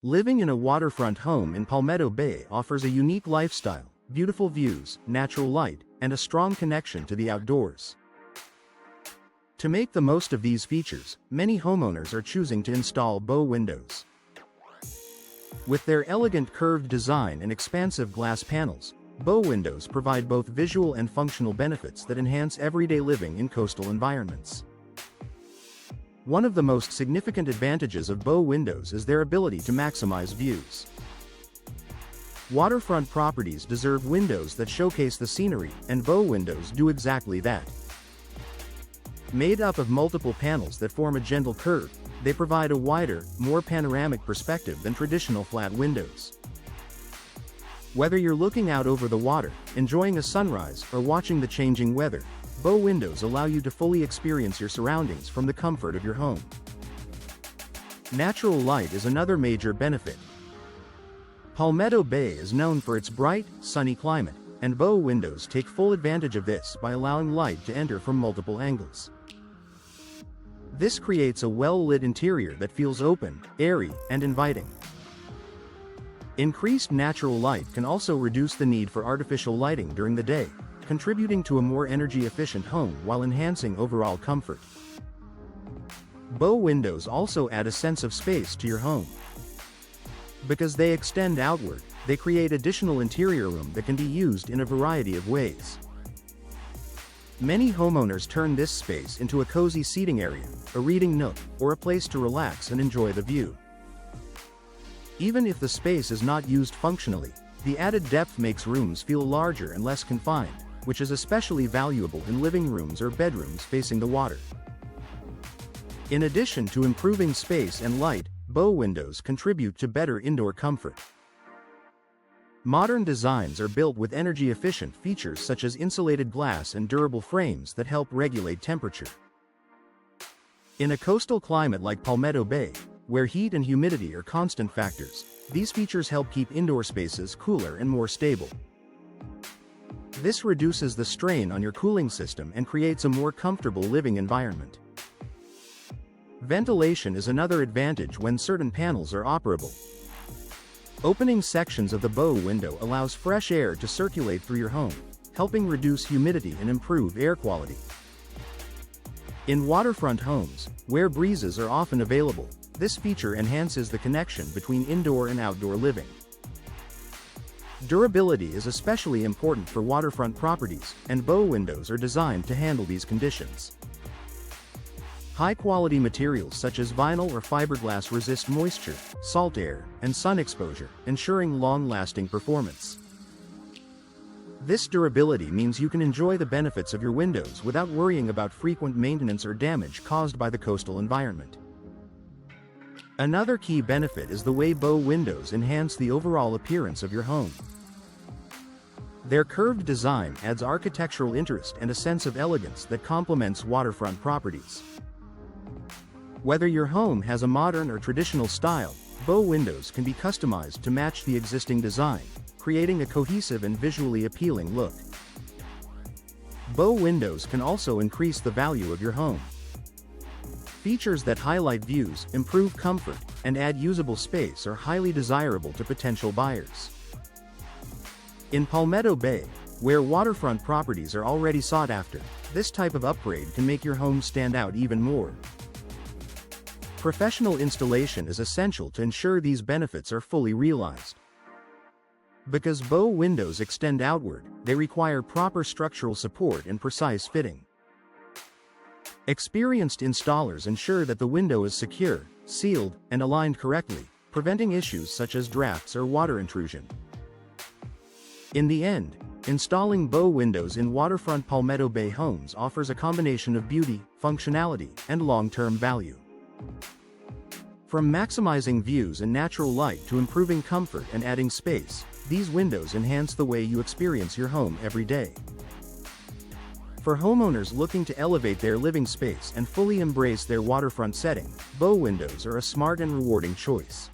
Living in a waterfront home in Palmetto Bay offers a unique lifestyle, beautiful views, natural light, and a strong connection to the outdoors. To make the most of these features, many homeowners are choosing to install bow windows. With their elegant curved design and expansive glass panels, bow windows provide both visual and functional benefits that enhance everyday living in coastal environments. One of the most significant advantages of bow windows is their ability to maximize views. Waterfront properties deserve windows that showcase the scenery, and bow windows do exactly that. Made up of multiple panels that form a gentle curve, they provide a wider, more panoramic perspective than traditional flat windows. Whether you're looking out over the water, enjoying a sunrise, or watching the changing weather, bow windows allow you to fully experience your surroundings from the comfort of your home. Natural light is another major benefit. Palmetto Bay is known for its bright, sunny climate, and bow windows take full advantage of this by allowing light to enter from multiple angles. This creates a well-lit interior that feels open, airy, and inviting. Increased natural light can also reduce the need for artificial lighting during the day, contributing to a more energy-efficient home while enhancing overall comfort. Bow windows also add a sense of space to your home. Because they extend outward, they create additional interior room that can be used in a variety of ways. Many homeowners turn this space into a cozy seating area, a reading nook, or a place to relax and enjoy the view. Even if the space is not used functionally, the added depth makes rooms feel larger and less confined, which is especially valuable in living rooms or bedrooms facing the water. In addition to improving space and light, bow windows contribute to better indoor comfort. Modern designs are built with energy-efficient features such as insulated glass and durable frames that help regulate temperature. In a coastal climate like Palmetto Bay, where heat and humidity are constant factors, these features help keep indoor spaces cooler and more stable. This reduces the strain on your cooling system and creates a more comfortable living environment. Ventilation is another advantage when certain panels are operable. Opening sections of the bow window allows fresh air to circulate through your home, helping reduce humidity and improve air quality. In waterfront homes, where breezes are often available, this feature enhances the connection between indoor and outdoor living. Durability is especially important for waterfront properties, and bow windows are designed to handle these conditions. High-quality materials such as vinyl or fiberglass resist moisture, salt air, and sun exposure, ensuring long-lasting performance. This durability means you can enjoy the benefits of your windows without worrying about frequent maintenance or damage caused by the coastal environment. Another key benefit is the way bow windows enhance the overall appearance of your home. Their curved design adds architectural interest and a sense of elegance that complements waterfront properties. Whether your home has a modern or traditional style, bow windows can be customized to match the existing design, creating a cohesive and visually appealing look. Bow windows can also increase the value of your home. Features that highlight views, improve comfort, and add usable space are highly desirable to potential buyers. In Palmetto Bay, where waterfront properties are already sought after, this type of upgrade can make your home stand out even more. Professional installation is essential to ensure these benefits are fully realized. Because bow windows extend outward, they require proper structural support and precise fitting. Experienced installers ensure that the window is secure, sealed, and aligned correctly, preventing issues such as drafts or water intrusion. In the end, installing bow windows in waterfront Palmetto Bay homes offers a combination of beauty, functionality, and long-term value. From maximizing views and natural light to improving comfort and adding space, these windows enhance the way you experience your home every day. For homeowners looking to elevate their living space and fully embrace their waterfront setting, bow windows are a smart and rewarding choice.